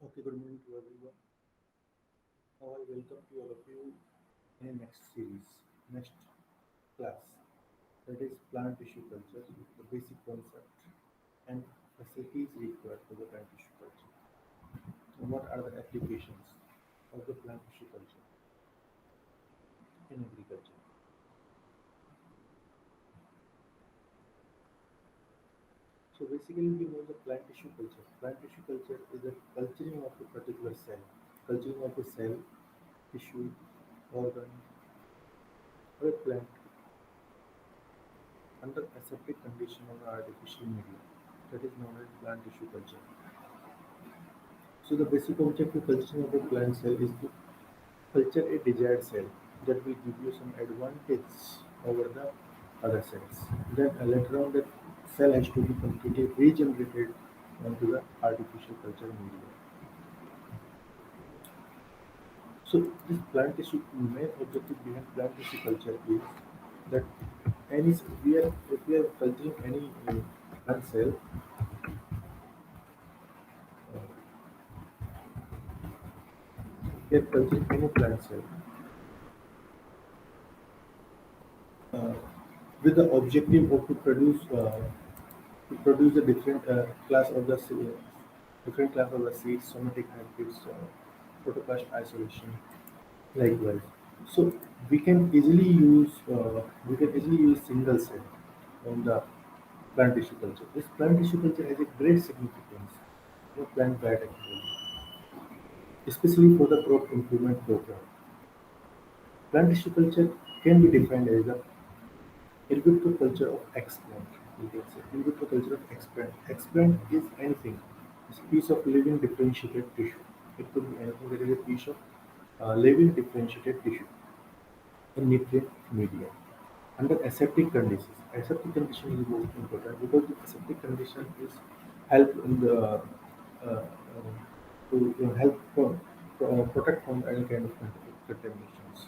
Okay, good morning to everyone. Now I welcome to all of you in next series, next class. That is plant tissue culture, the basic concept and facilities required for the plant tissue culture. And what are the applications of the plant tissue culture in agriculture? So basically we know the plant tissue culture. Plant tissue culture is the culturing of a particular cell. Culturing of a cell, tissue, organ, or a plant under aseptic condition or artificial medium. That is known as plant tissue culture. So the basic objective culturing of a plant cell is to culture a desired cell that will give you some advantage over the other cells. Then later on that cell has to be completely regenerated onto the artificial culture medium. So this plant tissue main objective behind plant tissue culture is that any if we are culturing any plant cell, uh, we are culturing any plant cell uh, with the objective of to produce a different class of the seeds, somatic hybrids, protoplast isolation, likewise. So we can easily use single cell on the plant tissue culture. This plant tissue culture has a great significance for plant biotechnology, especially for the crop improvement program. Plant tissue culture can be defined as the in vitro culture of explant. You can say in vitro culture of explant. Explant is anything. It's a piece of living differentiated tissue. It could be anything that is a piece of living differentiated tissue in nutrient media under aseptic conditions. Aseptic condition is most important because the aseptic condition is help in the to help protect from any kind of contaminations.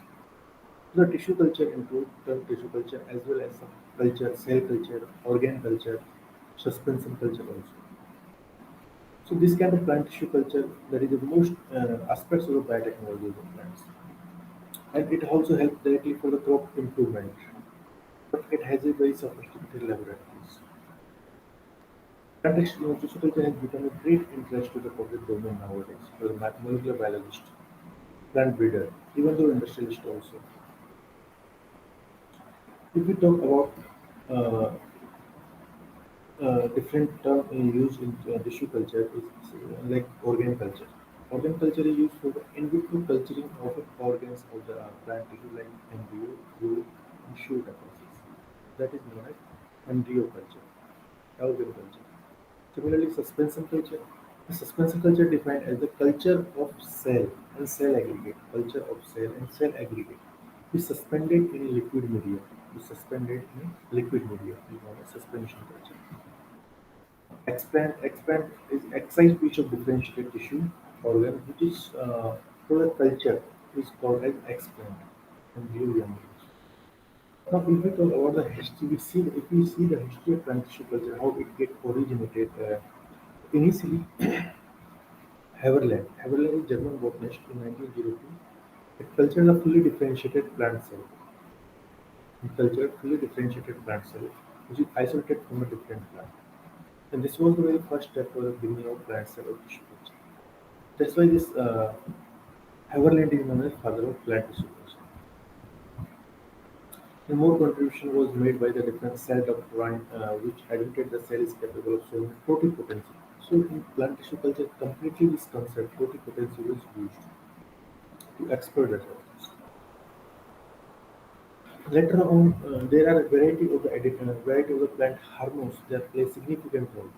The tissue culture includes the tissue culture as well as some culture, cell culture, organ culture, suspension culture also. So this kind of plant tissue culture that is the most aspects of the biotechnology of the plants. And it also helps directly for the crop improvement. But it has a very sophisticated laboratories. Plant tissue culture has become a great interest to the public domain nowadays for the molecular biologist, plant breeder, even though industrialist also. If we talk about uh, different term used in tissue culture is like organ culture. Organ culture is used for the in vitro culturing of organs of the plant tissue like embryo, root, and shoot process. That is known as embryo culture, organ culture. Similarly, suspension culture. The suspension culture defined as the culture of cell and cell aggregate, culture of cell and cell aggregate, is suspended in a liquid medium. Is suspended in a liquid medium is known as suspension culture. Expand is excised piece of differentiated tissue organ which is for the culture is called as explant and view. Now, if we talk about the history, if we see the history of plant tissue culture, how it get originated. Initially, Haberland is German botanist in 1902. It cultured a fully differentiated plant cell. It cultured fully differentiated plant cell, which is isolated from a different plant. And this was the very first step for the beginning of plant cell or tissue culture. That's why this Haberland is known as father of plant tissue culture. And more contribution was made by the different cell doctrine, which admitted the cell is capable of showing totipotency. So in plant tissue culture, completely this concept, totipotency, was used to exploit the cells. Later on, there are a variety of the plant hormones that play significant role,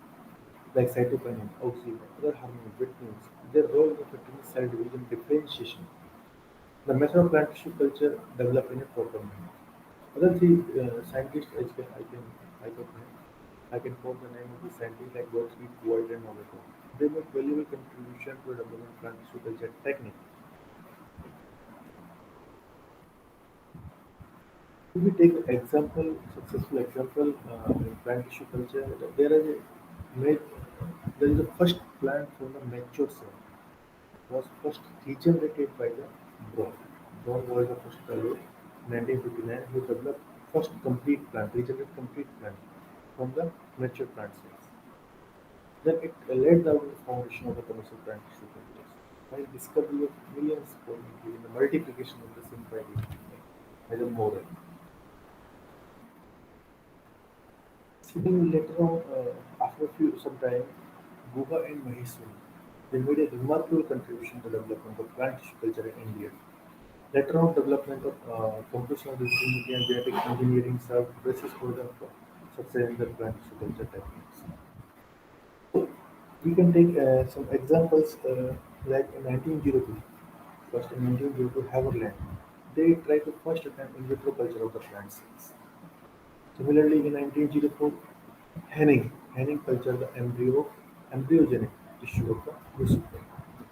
like cytokinin, auxin, other hormones, vitamins. Their role in affecting cell division differentiation. The method of plant tissue culture developed in a proper manner. Other three scientists, I can quote the name of the scientists like Gottfried Kuwait and Novato. They made valuable contribution to the development of plant tissue culture technique. If we take successful example in plant tissue culture, there is a made, there is a first plant from the mature cell. was first regenerated by the Brown. Brown was the first fellow in 1959 who developed first complete plant, regenerated complete plant from the mature plant cells. Then it laid down the foundation of the commercial plant tissue cultures. By discovery of millions polynucleae in the multiplication of the symbiotic by the model. Then later on, after some time, Guha and Maheswari, they made a remarkable contribution to the development of plant tissue culture in India. Later on, development of computational reasoning and genetic engineering served basis for the success in the plant tissue culture techniques. So we can take some examples like in 1902. First in 1902, Haverland, they tried to first attempt in vitro culture of the plant cells. Similarly, in 1904, Henning cultured the embryogenic tissue of the crucifer.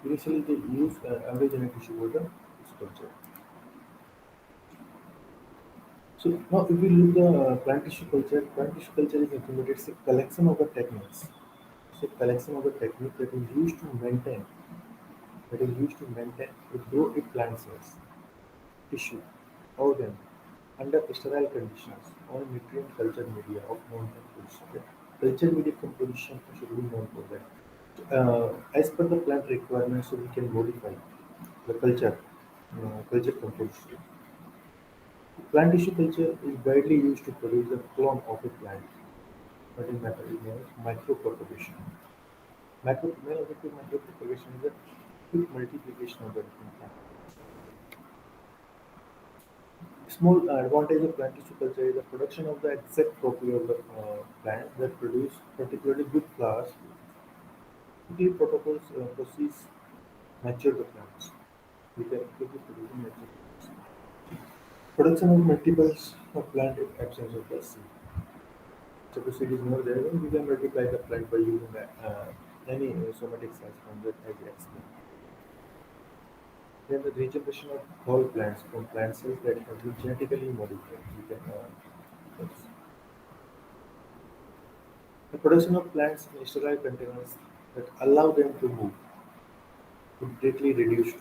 Initially, they used embryogenic tissue for the culture. So now, if we look the plant tissue culture is nothing but it's a collection of the techniques. It's a collection of the technique that is used to maintain, to grow a plant cells, tissue, organ under sterile conditions on nutrient culture media of known composition. Okay? Culture media composition should be known for that. As per the plant requirements, so we can modify the culture composition. Plant tissue culture is widely used to produce a clone of a plant, but in method is known as micropropagation. Main objective of micropropagation is the quick multiplication of the different plant. Small advantage of plant tissue culture is the production of the exact copy of the plant that produce particularly good flowers. Quickly protocols process mature the plants. We can quickly produce mature plants. Production of multiples of plant in absence of the seed. So the seed is more there, then we can multiply the plant by using any somatic cells from that as explained. Then the regeneration of whole plants from plant cells that have been genetically modified. We can that's- the production of plants in sterile containers that allow them to move would greatly reduce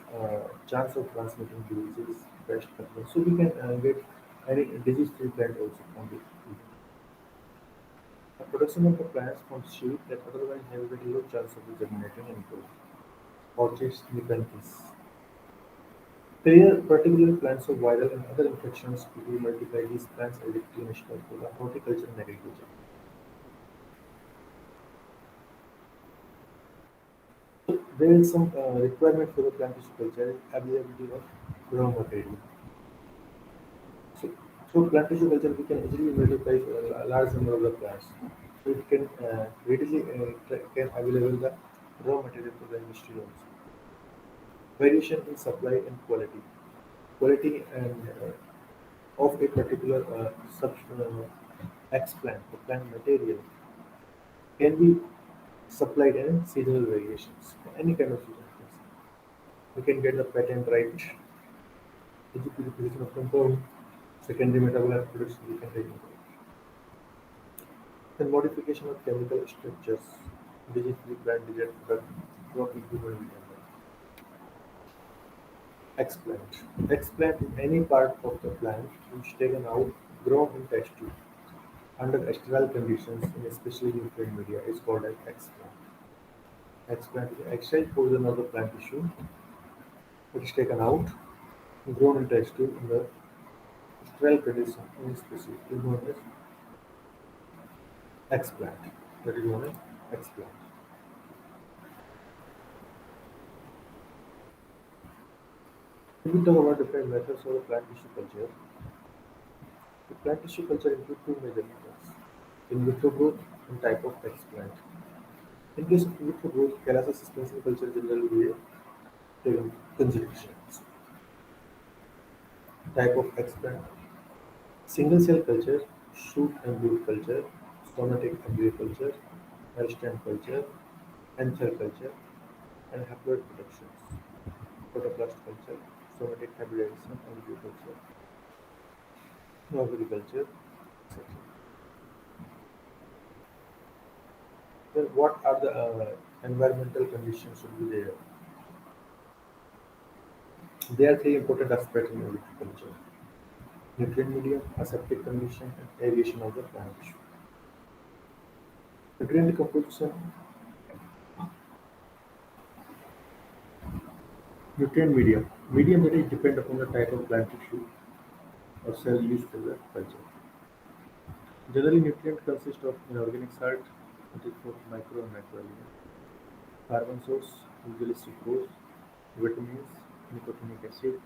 chance of transmitting diseases, pest control. So we can get any disease-free plant also from the food. The production of the plants from seed that otherwise have a very low chance of germinating and growth. Orchids, nepenthes. Clear particular plants of viral and other infections quickly multiply these plants as a clinician for the horticulture and agriculture. So there is some requirement for the plant tissue culture availability of raw material. So through plant tissue culture, we can easily multiply a large number of the plants. So it can readily can available the raw material for the industry also. Variation in supply and quality. Quality and of a particular X plant, the plant material, can be supplied in seasonal variations, any kind of seasonal things. We can get the patent right, purification of compound, secondary metabolite products we can take into it. Then modification of chemical structures, disease-free plant disease product, crop improvement we can do. Explant. Explant is any part of the plant which taken out, grown in test tube under sterile conditions in especially nutrient media is called as explant. Explant is the external portion of the plant tissue which is taken out, grown in test tube under sterile conditions in especially is known as explant. That is known as explant. If we talk about different methods of the plant tissue culture, the plant tissue culture includes two major methods: in vitro growth and type of explant. In case of in vitro growth, Kalasa suspension culture generally be taken into consideration. Type of explant: single cell culture, shoot and root culture, somatic embryo culture, meristem culture, cell culture, and haploid productions. Protoplast culture, somatic hybridization, embryo culture, ovary culture, etc. Then what are the environmental conditions should be there? There are three important aspects in agriculture: nutrient medium, aseptic condition, and aeration of the plant tissue. Nutrient composition, nutrient medium, medium that is depend upon the type of plant tissue or cell used for the culture. Generally, nutrient consist of inorganic salt, that is both micro and macroelements, carbon source, usually sucrose, vitamins, nicotinic acid,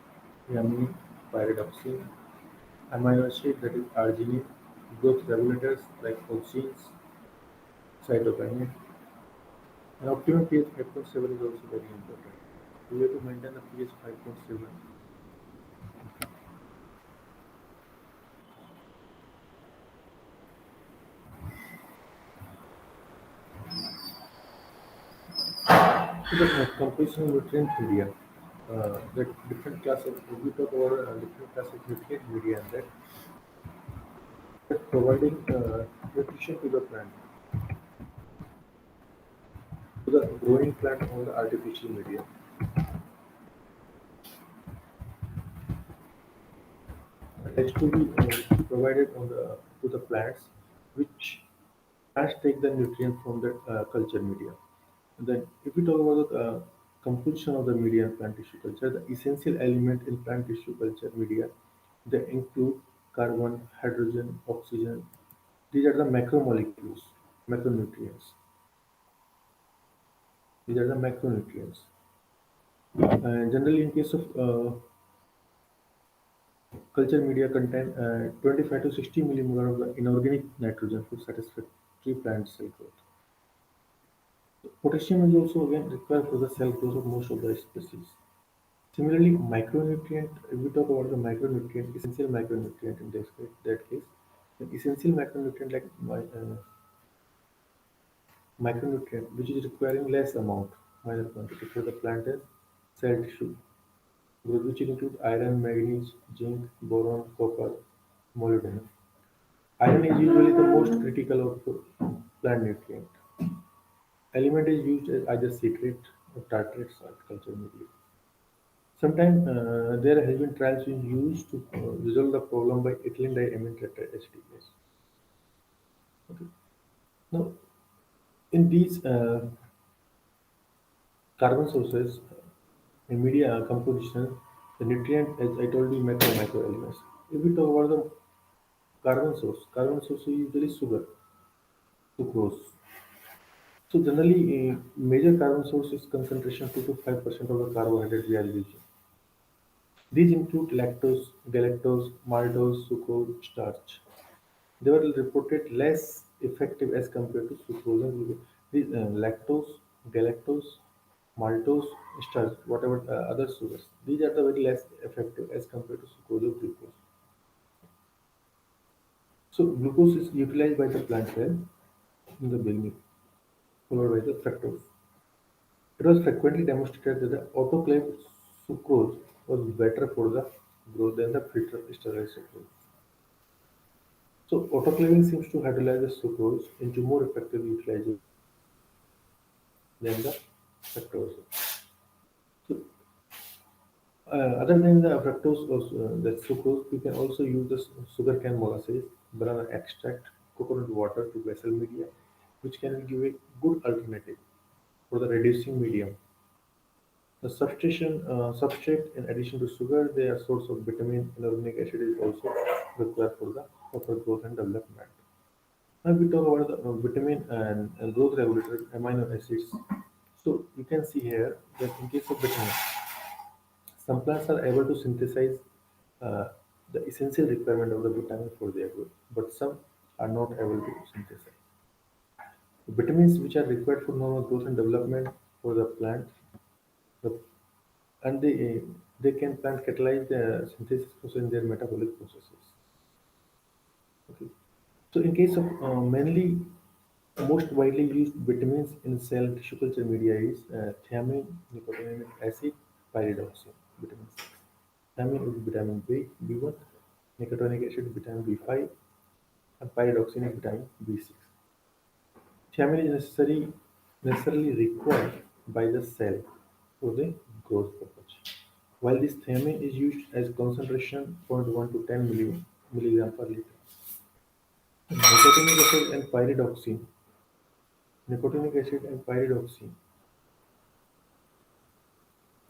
thiamine, pyridoxine, amino acid that is arginine, growth regulators like auxins, cytokinin. An optimum pH 5.7 is also very important. We have to maintain the pH 5.7. So the composition of nutrient media, the different class of, we talk about different class of nutrient media and that providing nutrition to the plant, to the growing plant on the artificial media. It has to be provided on to the plants, which plants take the nutrient from the culture media. And then, if we talk about the composition of the media in plant tissue culture, the essential element in plant tissue culture media, they include carbon, hydrogen, oxygen. These are the macromolecules, macronutrients. These are the macronutrients. And generally, in case of culture media contain 25 to 60 millimolar of the inorganic nitrogen for satisfactory plant cell growth. Potassium is also again required for the cell growth of most of the species. Similarly, micronutrient, if we talk about the micronutrient, essential micronutrient in that case, an essential macronutrient like micronutrient, which is requiring less amount, minor quantity for the plant as cell tissue, which include iron, manganese, zinc, boron, copper, molybdenum. Iron is usually the most critical of plant nutrient. Element is used as either citrate or tartrate salt culture media. Sometimes there has been trials being used to resolve the problem by ethylene diamine tetrahydrogenase. Okay. Now, in these carbon sources, in media composition, the nutrient, as I told you, macro elements. If we talk about the carbon source is usually sugar, sucrose. So generally, a major carbon source is concentration 2 to 5% of the carbohydrate we are using. These include lactose, galactose, maltose, sucrose, starch. They were reported less effective as compared to sucrose and glucose. These lactose, galactose, maltose, starch, whatever other sugars. These are the very less effective as compared to sucrose or glucose. So glucose is utilized by the plant cell in the beginning, followed by the fructose. It was frequently demonstrated that the autoclaved sucrose was better for the growth than the filtered sterilized sucrose. So autoclaving seems to hydrolyze the sucrose into more effective utilization than the fructose. So other than the fructose or the sucrose, you can also use the sugar cane molasses, banana extract, coconut water to vessel media, which can give a good alternative for the reducing medium. The substrate, in addition to sugar, they are source of vitamin. Inorganic acid is also required for the proper growth and development. Now, if we talk about the vitamin and growth regulator amino acids, so you can see here that in case of vitamin, some plants are able to synthesize uh, the essential requirement of the vitamin for their growth, but some are not able to synthesize. Vitamins which are required for normal growth and development for the plant, the, and they can plant catalyze the synthesis process in their metabolic processes. Okay. So in case of mainly most widely used vitamins in cell tissue culture media is thiamine, nicotinic acid, pyridoxine, vitamin C. Thiamine is vitamin B1, nicotinic acid vitamin B5, and pyridoxine is vitamin B6. Thiamine is necessarily required by the cell for the growth purpose. while this thiamine is used as concentration zero point 0.1 to 10 milligram per liter. Nicotinic acid and pyridoxine. Nicotinic acid and pyridoxine,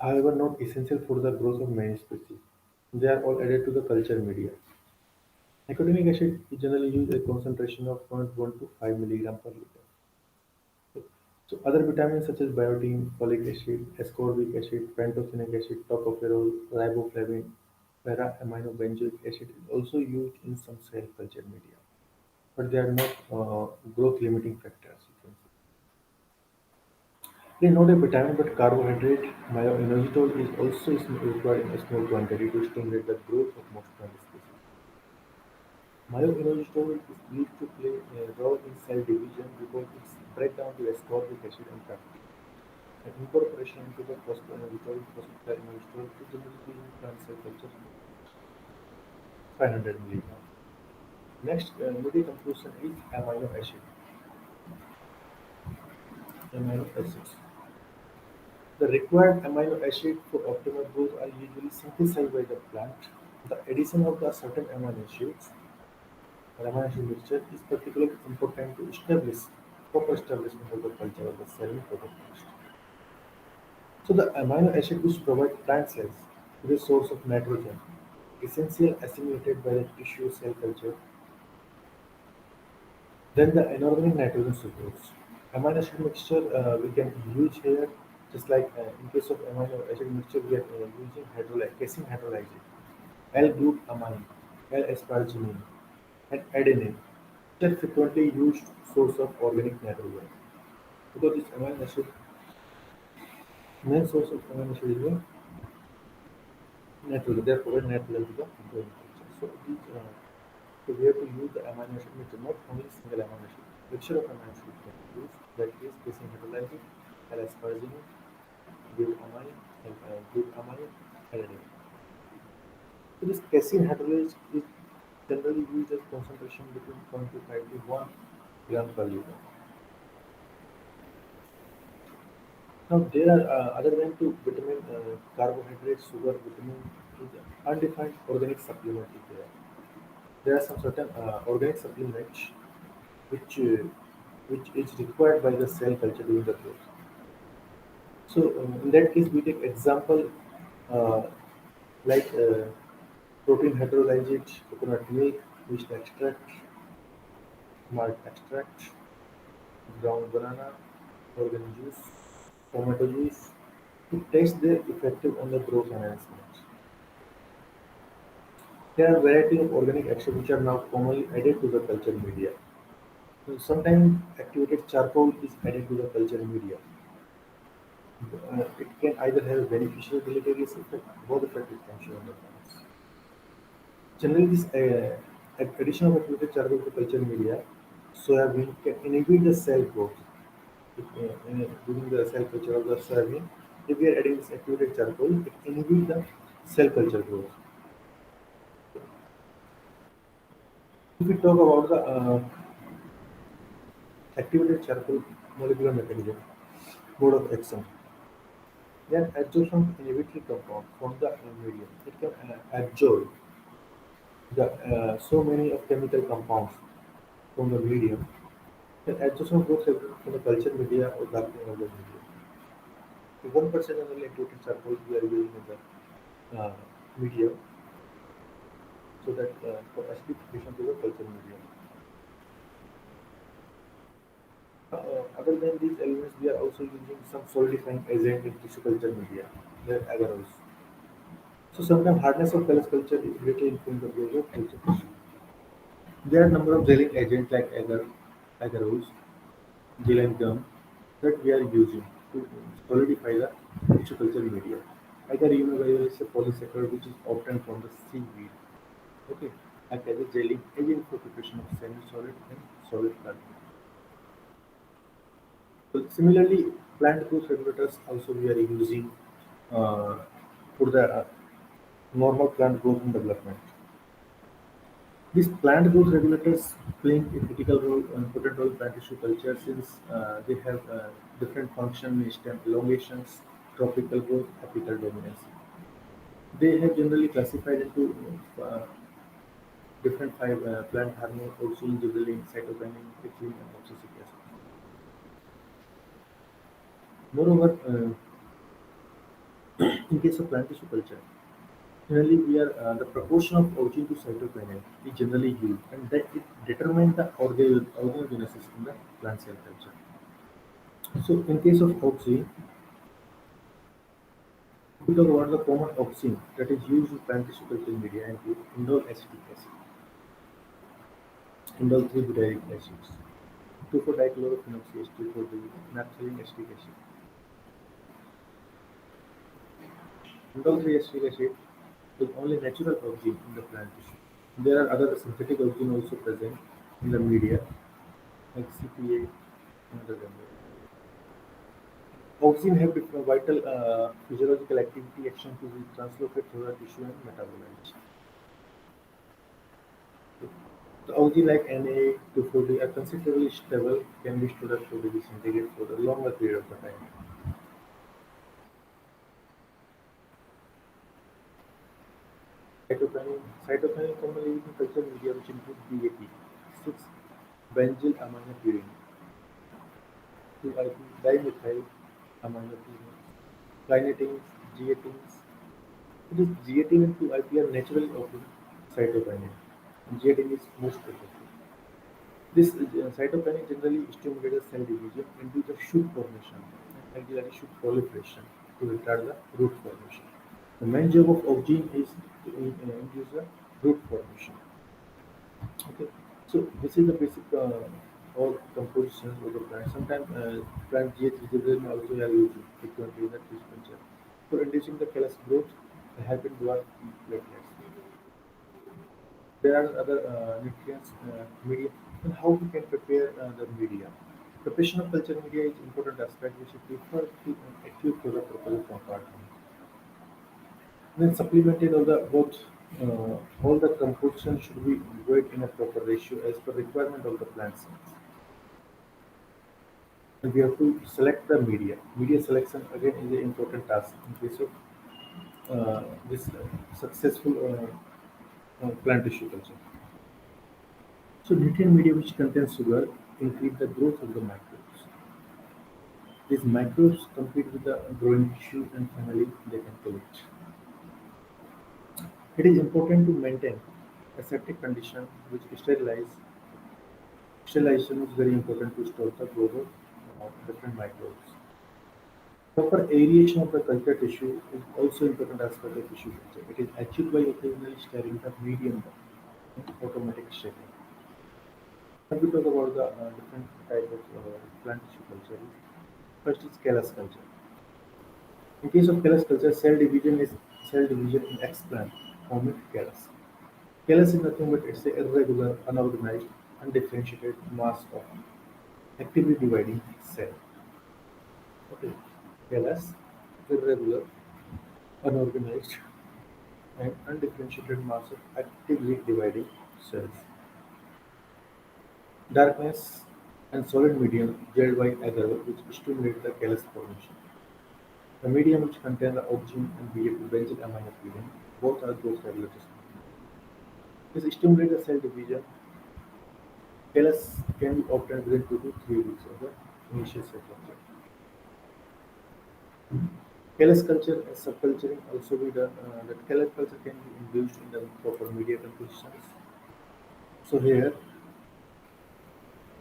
however, not essential for the growth of many species. They are all added to the culture media. Nicotinic acid is generally used at concentration of zero point 0.1 to 5 milligram per liter. So other vitamins such as biotin, folic acid, ascorbic acid, pantothenic acid, tocopherol, riboflavin, para-aminobenzoic acid is also used in some cell culture media, but they are not growth limiting factors. You can say. They are not a vitamin but carbohydrate. Myoinositol is also required in a small quantity to stimulate the growth of most plant species. Myoinositol is believed to play a role in cell division because its breakdown to ascorbic acid and peptide. And incorporation into the phosphoinositol, phosphatidylinositol is generally used in plant cell culture 500 milligram. Next, decomposition is amino acid. Amino acids. The required amino acid for optimal growth are usually synthesized by the plant. The addition of the certain amino acids or amino acid mixture is particularly important to establish proper establishment of the culture of the cell in protoplast. So the amino acid which provide plant cells with a source of nitrogen, essential assimilated by the tissue cell culture, then the inorganic nitrogen sucrose. Amino acid mixture we can use here, just like in case of amino acid mixture, we are using casein hydrolyzed, L-glutamine, L-asparagine, and adenine. Which are frequently used source of organic nitrogen. Because this amino acid, main source of amino acid is the nitrogen. They are provide nitrogen to the growing culture. So we have to use the amino acid mixture, not only single amino acid. Mixture of amino acid can be used. That is casein hydrolyzed, L-asparagine, glutamine, and glutamine, adenine. So this casein hydrolyzed is generally used as concentration between 0.25 to 1 gram per liter. Now there are other than to vitamin, carbohydrate, sugar, vitamin, is undefined organic supplement is there. There are some certain organic supplements which uh, which is required by the cell culture during the growth. So in that case, we take example uh, like protein hydrolyzed coconut milk, yeast extract, malt extract, ground banana, organ juice, tomato juice, to test their effective on the growth enhancement. There are variety of organic extracts which are now commonly added to the culture media. So sometimes activated charcoal is added to the culture media. It can either have beneficial deleterious effect, both effect it can show on the plants. Generally, this addition of activated charcoal to culture media, soybean can inhibit the cell growth. During the cell culture of the soybean, if we are adding this activated charcoal, it inhibits the cell culture growth. If we talk about the activated charcoal molecular mechanism, mode of action, then adsorption inhibitory compound from the medium. It can absorb so many of chemical compounds from the medium. Then adsorption goes from the culture media or darkening of the medium. So 1% of the activated charcoal we are using in the medium, so that for acidification to the culture medium. Other than these elements, we are also using some solidifying agent in tissue culture media, the agarose. So sometimes hardness of callus culture is greatly influenced the growth of culture tissue. There are a number of gelling agents like agarose, gel and gum that we are using to solidify the tissue culture media. Agar is a polysaccharide which is obtained from the seaweed. Okay, act as a gelling agent for preparation of semi-solid and solid plant. So similarly, plant growth regulators also we are using uh, for the normal plant growth and development. These plant growth regulators playing a critical role, important role in plant tissue culture since they have different function in stem elongations, tropical growth, apical dominance. They have generally classified into different five plant hormone, auxin, gibberellin, cytokinin, ethylene, and oxalic acid. Moreover, in case of plant tissue culture, generally we are the proportion of auxin to cytokinin is generally used, and that it determines the organogenesis in the plant cell culture. So, in case of auxin, we talk about the common auxin that is used in plant tissue culture media include indole acetic acid, indole 3-butyric acids, 2,4-dichlorophenol CH3 for the naphthalene acetic acid. Indole 3 acetic acid is only natural auxin in the plant tissue. There are other synthetic auxin also present in the media like CPA and other than that. Auxin have different vital physiological activity action to be translocate through the tissue and metabolites. The auxin like Na2,4-D are considerably stable, can be stored at 4 degrees centigrade for a longer period of the time. Cytokinin commonly used in culture media which include BAP, 6 benzyl to IP dimethyl aminopurines, kinetins, G18s. This G18 and 2IP are naturally occurring cytokinin. G18 is most effective. This cytokinin generally stimulates cell division into the shoot formation and auxiliary shoot proliferation to retard the root formation. The main job of auxin is to induce the root formation. Okay, so this is the basic all compositions of the plant. Sometimes plant GH regeneration also are used frequently in the tissue culture for inducing the callus growth and helping dwarf platelets. There are other nutrients, media, and how we can prepare the media. Preparation of culture media is important aspect which is preferred to acute for the proper compartment. Then supplemented all the both all the composition should be weighed in a proper ratio as per requirement of the plant cells. And we have to select the media. Media selection again is an important task in case of this successful plant tissue culture. So nutrient media which contains sugar increase the growth of the microbes. These microbes compete with the growing tissue and finally they can collect. It is important to maintain aseptic condition which sterilization is very important to stop the growth of different microbes. Proper aeration of the culture tissue is also important aspect of tissue culture. It is achieved by occasionally stirring the medium in automatic setting. Now we talk about the different type of plant tissue culture. First is callus culture. In case of callus culture, cell division in explant forming callus. Callus is nothing but it's a irregular, unorganized, undifferentiated mass of actively dividing cell. Okay. Callus, irregular, unorganized, and undifferentiated mass of actively dividing cells. Darkness and solid medium gelled by agar which stimulate the callus formation. The medium which contain the oxygen and BAP benzyl aminopurine both are growth regulators. This stimulates the cell division. Callus can be obtained within 2 to 3 weeks of the initial cell culture. Callus culture and subculturing also be done. That callus culture can be induced in the proper media compositions. So here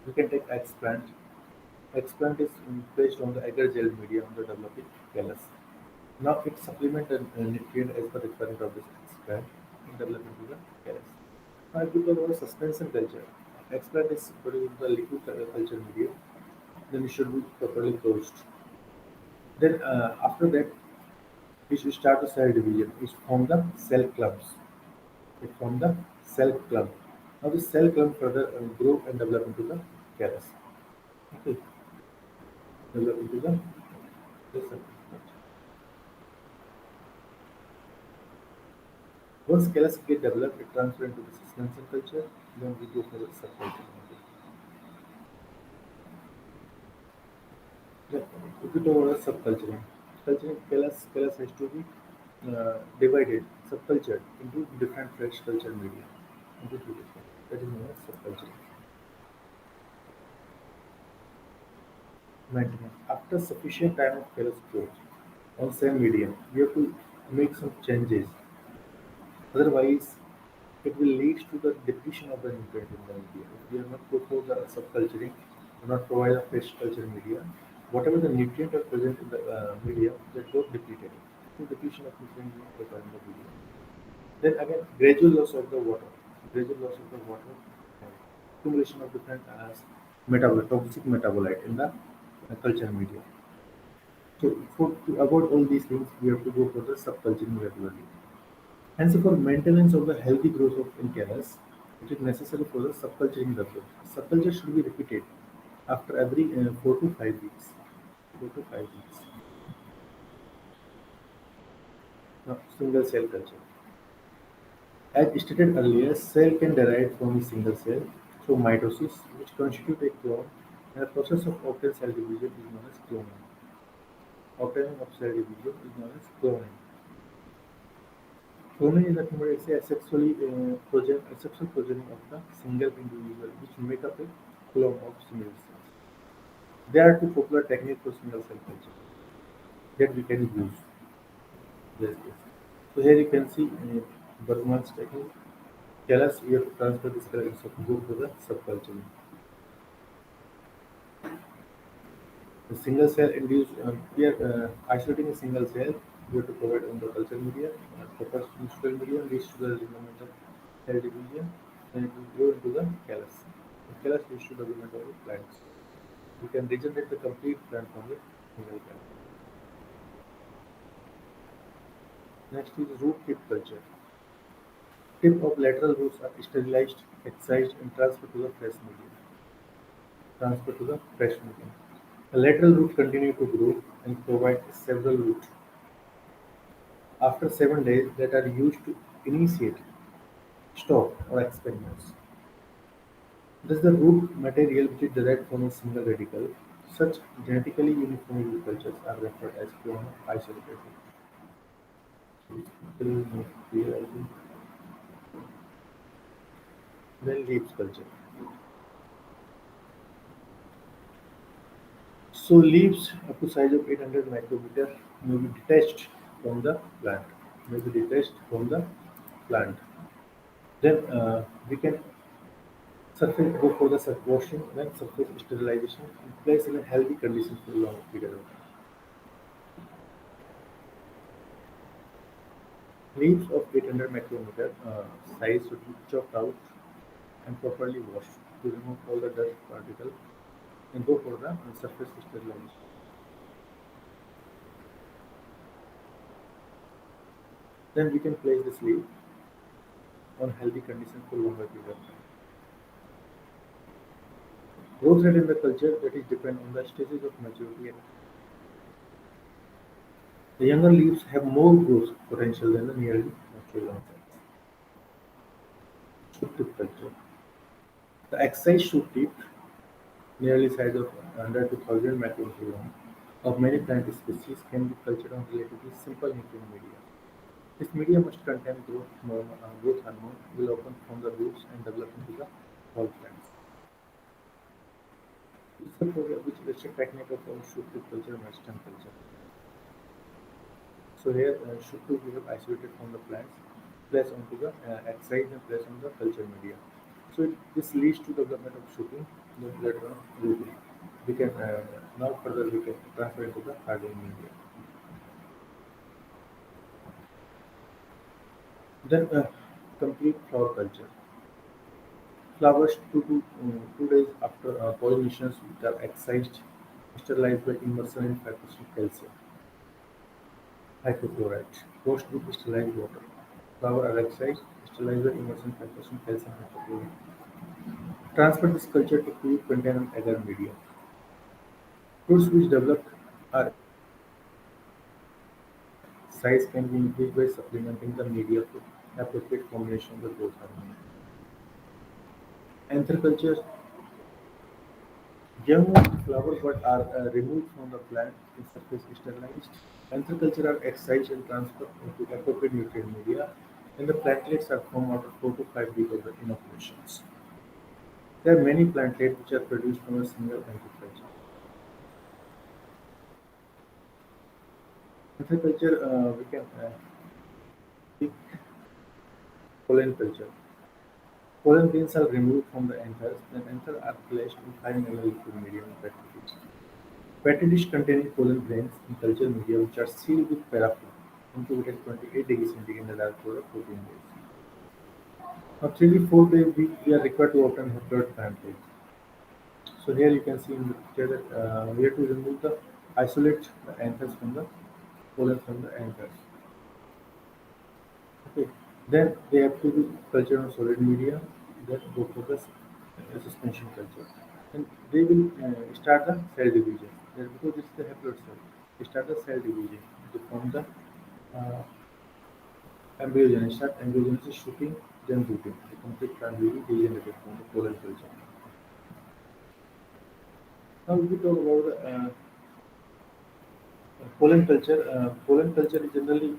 we can take explant. Explant is placed on the agar gel media on the developing callus. Now it supplement a nutrient as per requirement of this explant in development of the callus. Now if we talk about suspension culture, explant is produced in the liquid culture media, then it should be properly closed. Then after that, we should start the cell division. It form the cell clubs. It form the cell club. Now the cell club further grow and develop into the callus. Okay, develop into the cell. Once callus get developed, it transfer into the suspension culture. Then we go for the subculture. Then if we talk about subculturing, culturing callus has to be divided, subculture into different fresh culture media. Into two different. That is known as subculture. Maintenance. After sufficient time of careless growth on same medium, we have to make some changes. Otherwise, it will lead to the depletion of the nutrient in the media. If we are not go for the subculturing, do not provide a fresh culture media, whatever the nutrient are present in the media, that got depleted. So depletion of nutrient will occur in the media. Then again, gradual loss of the water. Gradual loss of the water, accumulation of different toxic metabolite in the culture media. So to avoid all these things, we have to go for the subculturing regularly. Hence, for maintenance of the healthy growth of in caras, it is necessary for the subculturing the growth. Subculture should be repeated after every 4 to 5 weeks. 4 to 5 weeks. Now, single cell culture. As stated earlier, cell can derive from a single cell through mitosis, which constitute a clone, and the process of obtaining cell division is known as cloning. Obtaining of cell division is known as cloning. Cloning is nothing but it's a asexual progeny of the single individual, which make up a clone of single cells. There are two popular techniques for single cell culture that we can use. Yes, yes. So here you can see Bergman's technique. Tell us we have to transfer this color go to the subculture. The single cell induced, we are isolating a single cell. We have to provide on the culture media. The first neutral medium leads to the development of cell division, and it will go into the callus. The callus leads to the development of the plants. We can regenerate the complete plant from the single cell. Next is root tip culture. Tip of lateral roots are sterilized, excised, and transferred to the fresh medium. Transferred to the fresh medium. The lateral root continue to grow and provide several roots after 7 days that are used to initiate, stop, or experiments. Thus, the root material which is derived from a single radical, such genetically uniform root cultures are referred as clone isolated root. Then leaves culture. So leaves up to size of 800 micrometer may be detached from the plant. May be detached from the plant. Then we can surface go for the washing when surface sterilization and place in a healthy condition for a long period of time. Leaves of 800 micrometer size should be chopped out and properly washed to remove all the dust particles and go for the surface sterilization. Then we can place this leaf on healthy condition for longer period of time. Growth rate in the culture that is depend on the stages of maturity. The younger leaves have more growth potential than the nearly mature ones. Shoot tip culture. The excised shoot tip, nearly size of 100 to 1000 micrometer long, of many plant species can be cultured on relatively simple nutrient media. This media must contain growth hormone, will open from the roots and develop into the whole plants. This is a program which is a technique of shoot tip culture and western culture. So here, Shukru we have isolated from the plants, place onto the excised and place on the culture media. So this leads to development of shooting. Then later on, we can now further we can transfer into the hardening media. Then complete flower culture. Flowers 2 days after pollinations which are excised, sterilized by immersion in 5% calcium hypochlorite, washed with sterilized water. Flower are excised, sterilized by immersion 5% calcium hypochlorite. Transfer this culture to fruit containing agar media. Fruits which develop are size can be increased by supplementing the media with appropriate combination of the growth hormone. Anther culture Young flower buds are removed from the plant in surface sterilized. Anther culture are excised and transferred into appropriate nutrient media, and the plantlets are formed after 4 to 5 weeks of the inoculations. There are many plantlets which are produced from a single anther culture. Anther culture, we can pick pollen culture. Pollen grains are removed from the anthers, then anthers are placed in 5 ml liquid medium petri dish. Petri dish containing pollen grains in culture media which are sealed with paraffin, incubated 28 degrees centigrade in the lab for 14 days. Now 3 to 4 days we are required to obtain haploid pancake. So here you can see in the picture that we have to remove the isolate the anthers from the pollen from the anthers. Okay. Then they have to be cultured on solid media. Then go for the suspension culture. And they will start the cell division. Because this is the haploid cell. They start the cell division. They form the uh, embryogenesis. Start embryogenesis shooting, then rooting. The complete plant will be degenerated from the pollen culture. Now we talk about the pollen culture. Pollen culture is generally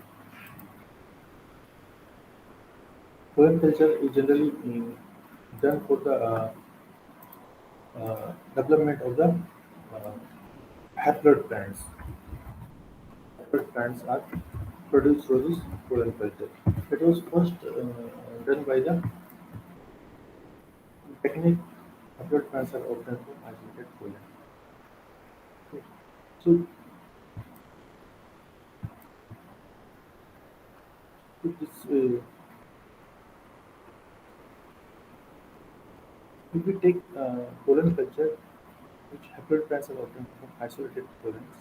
done for the development of the haploid plants. Haploid plants are produced through this pollen culture. It was first done by the technique. Haploid plants are obtained from isolated pollen. Okay. So, if we take pollen culture, which haploid plants are obtained from isolated pollens,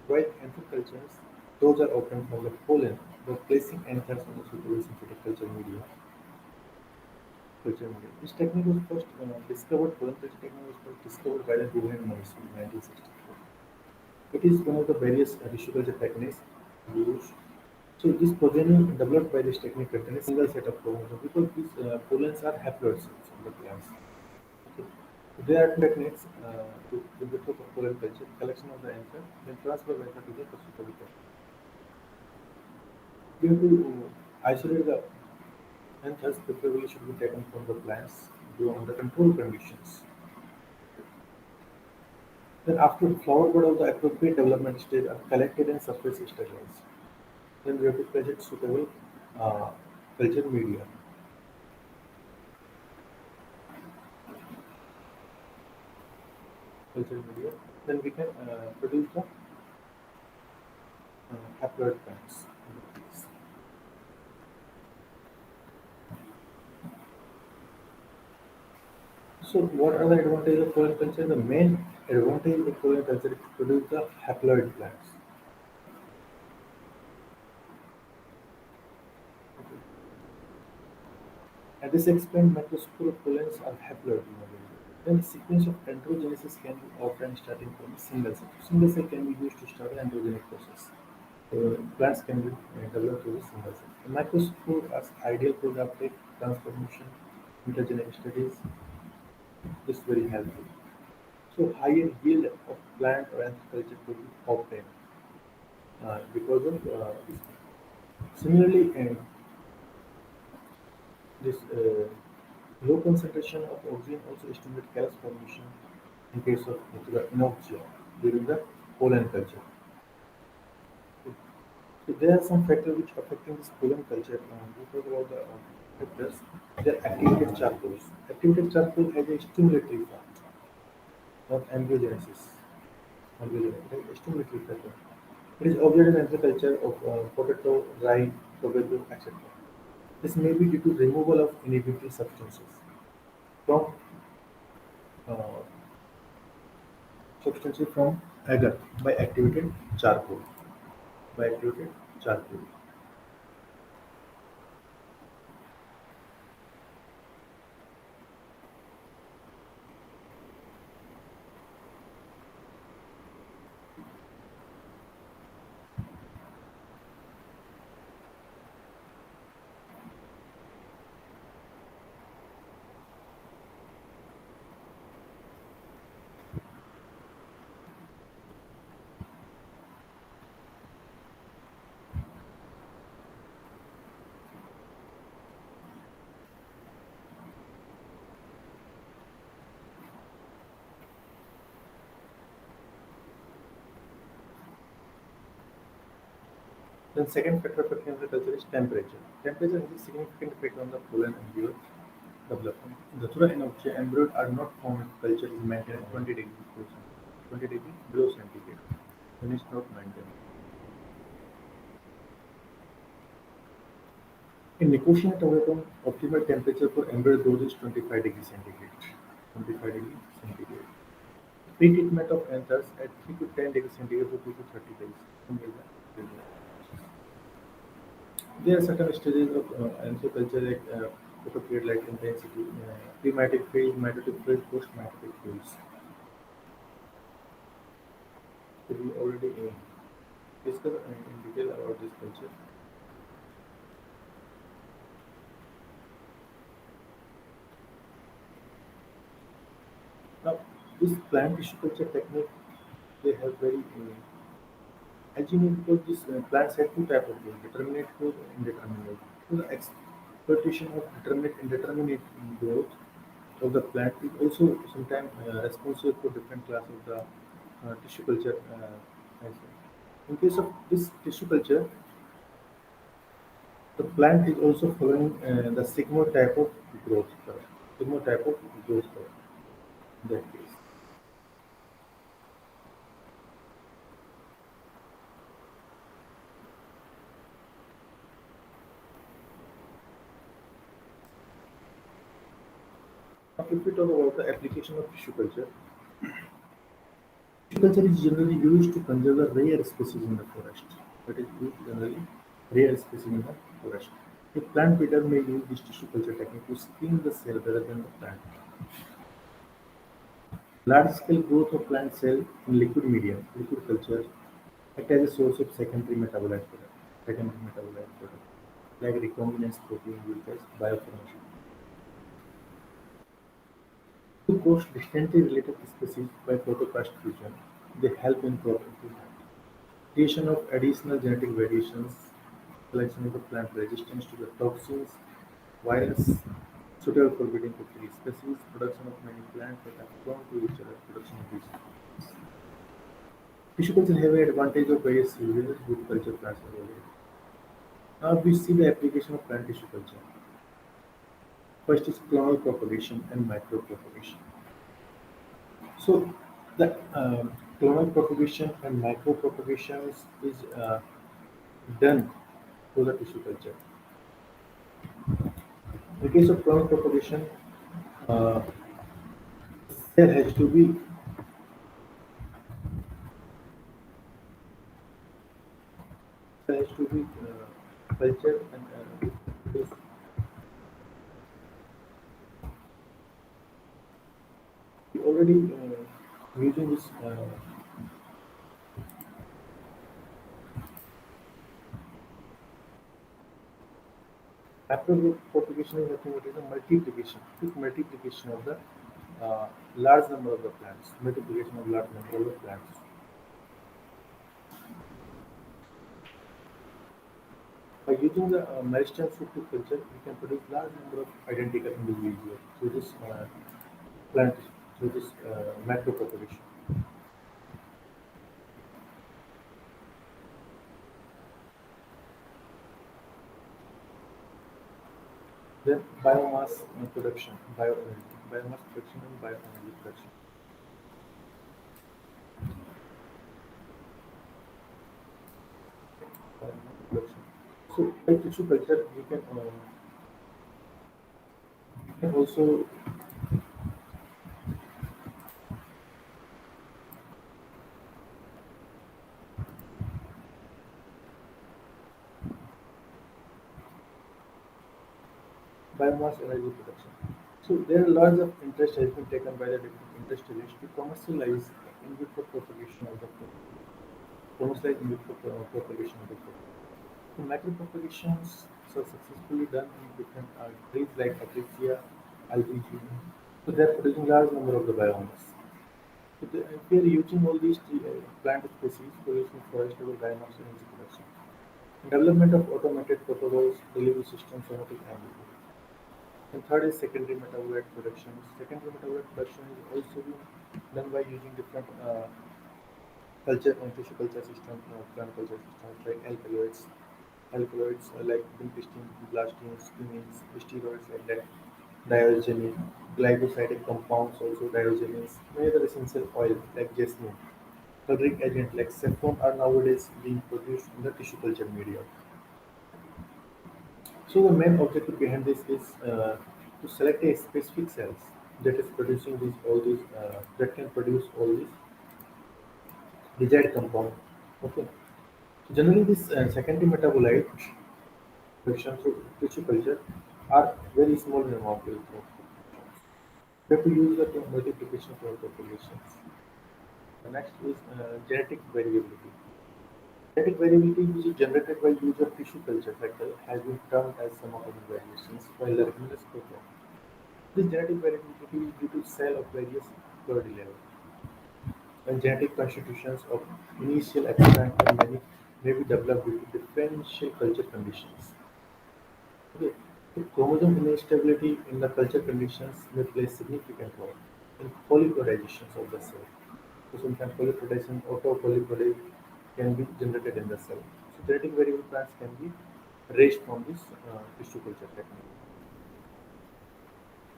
while anther cultures, those are obtained from the pollen, by placing anthers on the suitable synthetic culture media. This technique was first discovered, pollen culture technique was first discovered by the Wilhelm Moisey in 1964. It is one of the various tissue culture techniques used. So this progeny developed by this technique contains a single set of chromosomes because these pollens are haploid cells of the plants. Okay. There are two techniques to the top of pollen culture: collection of the anther, then transfer of anther to the subsequent. We have to isolate the anthers preferably should be taken from the plants grown under controlled conditions. Then after the flower bud of the appropriate development stage are collected and surface sterilized. Then we have to place it suitable uh, culture media. Culture media. Then we can produce the haploid plants. So what are the advantages of pollen culture? The main advantage of pollen culture is to produce the haploid plants. At this extent, microscopic pollens are haploid. Then the sequence of androgenesis can be often starting from a single cell. Single cell can be used to start the androgenic process. Plants can be developed through the single cell. The microscope as ideal for the uptake, transformation, mutagenetic studies is very helpful. So higher yield of plant or animal culture could be obtained because of this. Similarly, this low concentration of oxygen also stimulates gas formation in case of anoxia during the pollen culture. So there are some factors which affecting this pollen culture. We talk about the factors. They are activated charcoals. Activated charcoal has a stimulatory effect, not embryogenesis. Embryogenesis, a stimulatory factor. It is observed in agriculture of potato, rye, tobacco, etc. This may be due to removal of inhibitory from uh, substances from agar by activated charcoal. By activated charcoal. Then second factor affecting agriculture is temperature. Temperature has a significant effect on the pollen embryo development. The Thura and Optia embryos are not found if culture is maintained at 20 degrees below centigrade. 20 degrees below centigrade. When it's not maintained. In Nicotian tomato, optimal temperature for embryo growth is 25 degrees centigrade. 25 degrees centigrade. Pre-treatment of anthers at 3 to 10 degrees centigrade for 2 to 30 days. There are certain stages of anthoculture like photoperiod light intensity, pre-mitotic phase, mitotic phase, post-mitotic phase. So we already discussed in detail about this culture. Now, this plant tissue culture technique, they have very hygienic because these plants have two types of growth, determinate growth and indeterminate. So the exploitation of determinate indeterminate growth of the plant is also sometimes responsible for different class of the tissue culture. As well. In case of this tissue culture, the plant is also following the sigma type of growth curve. Sigma type of growth curve in that case. Now, if we talk about the application of tissue culture, tissue culture is generally used to conserve the rare species in the forest. That is used generally rare species in the forest. A plant breeder may use this tissue culture technique to screen the cell rather than the plant. Large-scale growth of plant cell in liquid medium, liquid culture, act as a source of secondary metabolite product, like recombinant protein used as bioformation. To cross distantly related species by photocast fusion, they help in crop improvement. Creation of additional genetic variations, selection of the plant resistance to the toxins, virus, suitable for breeding for three species, production of many plants that are prone to each other, production of these. Tissue culture have an advantage of various uses with culture plants available. Now we see the application of plant tissue culture. First is clonal propagation and micropropagation. So the clonal propagation and micropropagation is done through the tissue culture. In case of clonal propagation, uh, there has to be culture and this we already using this after propagation is nothing but is a multiplication, quick multiplication of the large number of the plants, multiplication of large number of the plants. By using the meristem fruit culture, we can produce large number of identical individuals through this plant, through this macro propagation. Then biomass production, bioenergy, biomass production and bioenergy production. Biomass production. So by tissue culture, you can also biomass energy production. So there are lots of interest has been taken by the different industries to commercialize in vitro propagation of the food. Commercialize in vitro propagation of the food. So micropropagations are successfully done in different trees like acacia, algae. So they are producing large number of the biomass. So if we are using all these plant species for using forest level biomass energy production. Development of automated protocols, delivery systems, somatic handling. And third is secondary metabolite production. Secondary metabolite production is also being done by using different culture and tissue culture systems, plant culture systems like alkaloids. alkaloids like vincristine, blasting, stimins, steroids like that, diogenin, glycosidic compounds also diogenins, many other essential oils like jasmine. Coloring agents like saffron are nowadays being produced in the tissue culture media. So the main objective behind this is to select a specific cells that is producing these all these that can produce all these desired compound. Okay. So generally, this secondary metabolite production through tissue culture are very small in amount. We have to use the multiplication for populations. The next is genetic variability. Genetic variability, which is generated by use of tissue culture factor, has been termed as sum of variations, while the recommended protein. This genetic variability is due to cell of various body level and genetic constitutions of initial extant and many may be developed due to differential culture conditions. Okay. So chromosome instability in the culture conditions may play significant role in polymerization of the cell. So sometimes polymerization, auto-polymerase can be generated in the cell. So genetic variable plants can be raised from this tissue culture technique.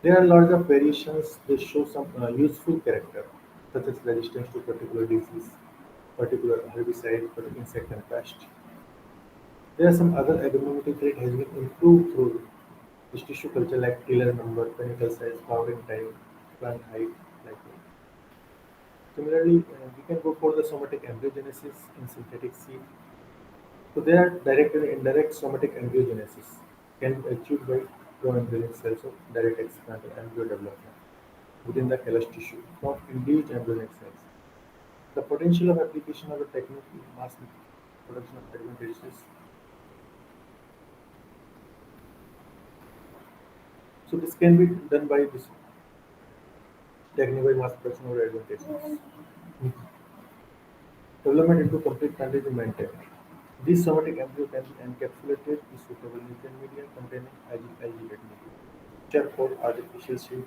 There are lots of variations. They show some useful character, such as resistance to particular disease, particular herbicide, particular insect and pest. There are some other agronomical trait has been improved through this tissue culture like tiller number, panicle size, flowering time, plant height, like that. Similarly, we can go for the somatic embryogenesis in synthetic seed. So there are direct and indirect somatic embryogenesis can be achieved by pro-embryonic cells of direct explant and embryo development within the callus tissue from induced embryonic cells. The potential of application of the technique in mass production of advantages. So this can be done by this technique by mass production of advantages. Development into complete plant is maintained. This somatic embryo can be encapsulated in suitable nutrient media containing isolate media, which are called artificial seed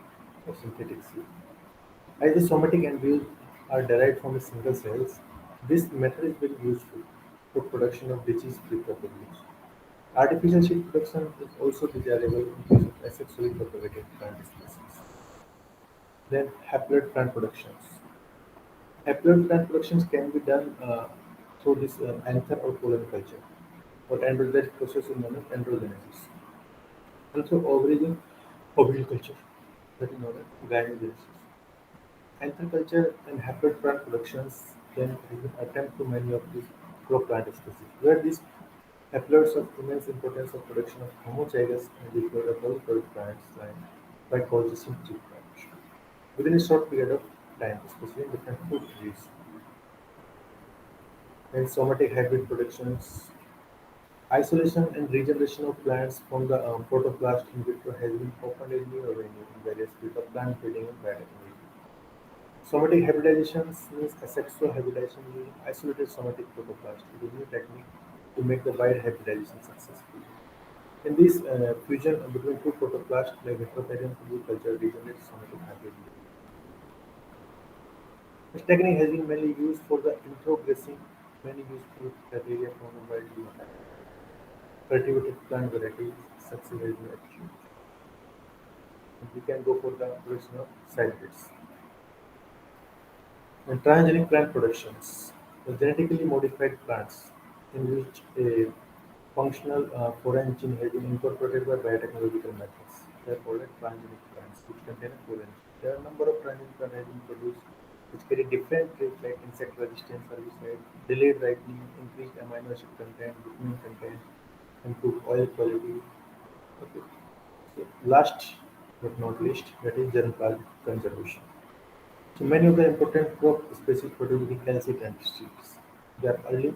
or synthetic seed. As the somatic embryos are derived from a single cells, this method is very useful for production of disease-free propagules. Artificial seed production is also desirable in case of asexually propagated plant species. Then haploid plant productions. Haploid plant productions can be done through this anther or pollen culture, or androgenetic process is known as androgenesis. Also, ovule culture, that is known as gynogenesis. Anther culture and haploid plant productions can even attempt to many of these crop plant species, where these haploids of immense importance of production of homozygous and diploid plants line by coexisting tree plants within a short period of time, especially in different food trees. And somatic hybrid productions. Isolation and regeneration of plants from the protoplast in vitro has been opened a new avenue in various fields of plant breeding and biotechnology. Somatic hybridization means asexual hybridization using isolated somatic protoplast. It is a new technique to make the wide hybridization successful. In this fusion between two protoplasts like Heteropterium culture regenerates somatic hybrid. This technique has been mainly used for the introgressing many useful criteria from the widely cultivated plant varieties succeed has been achieved. And we can go for the production of hybrids. And transgenic plant productions. The genetically modified plants in which a functional foreign gene has been incorporated by biotechnological methods. They are called as transgenic plants, which contain a foreign gene. There are a number of transgenic plants have been produced which carry different traits like insect resistance, herbicide, delayed ripening, increased amino acid content, vitamin content, improved oil quality. Okay. So last but not least, that is germplasm conservation. So many of the important crop species produce the calcite and seeds. They are early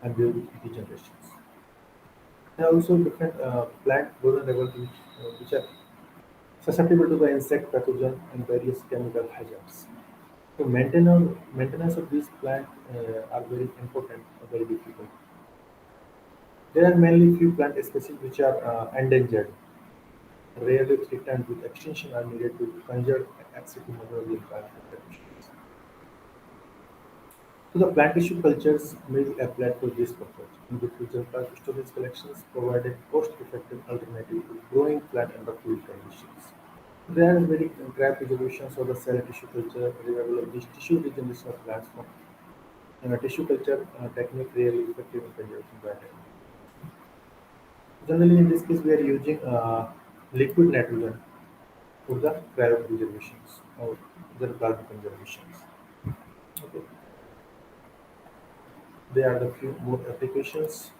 and during degenerations. There are also different plant vulnerable which are susceptible to the insect pathogen and various chemical hazards. So maintenance of these plants are very important, very difficult. There are mainly few plant species which are endangered, rarely threatened with extinction are needed to conserve acceptable plant populations. So the plant tissue cultures may be applied for this purpose. Individual plant storage collections provide a cost-effective alternative to growing plant under field conditions. There are very crop preservations of the cell tissue culture revival of this tissue regeneration of plants from tissue culture technique really effective in conservation data. Generally, in this case, we are using liquid nitrogen for the cryopreservations or the plasma conservations. Okay. There are the few more applications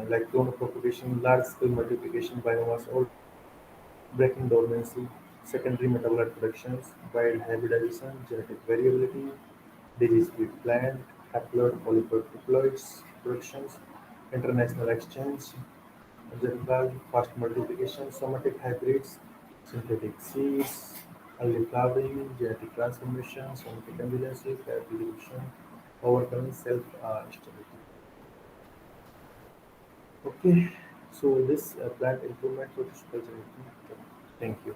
like clone propagation, large-scale multiplication, biomass, or breaking dormancy, secondary metabolite productions, wild hybridization, genetic variability, disease-free plant, haploid polyploids productions, international exchange, general fast multiplication, somatic hybrids, synthetic seeds, early flowering, genetic transformation, somatic ambulancy, characterization, overcoming self-stability. Okay, so this plant improvement for this culture. Thank you.